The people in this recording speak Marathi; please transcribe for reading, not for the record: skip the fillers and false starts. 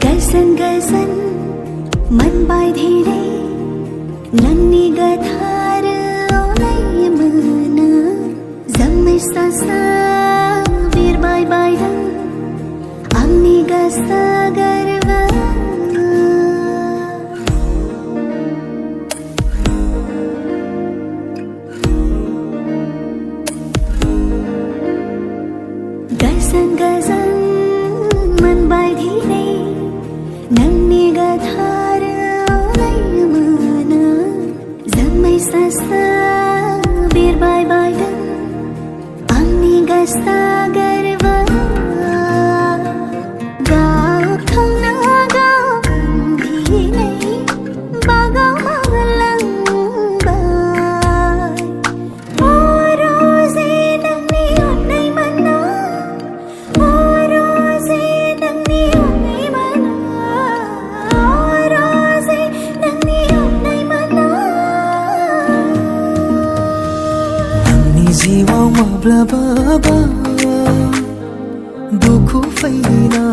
गजन गजन मन बाय धीरे नन्नी गधार ओलय मना जम्मै ससा वीर बाय बाय आंनि गसा गर्वा गजन गजन मन बाय धीरे नन्नी गधार ओलय मना जम्मै ससा वीर बाय बाय आंनि गसा गर्वा गाव खांना गाव दिनै बागाव मावलांबाय अरोजे नोंनि अननाय मोना अरोजे नोंनि अननाय मोना अरोजे नोंनि अननाय मोना आंनि जिउआव माब्लाबाबो दुखु फैना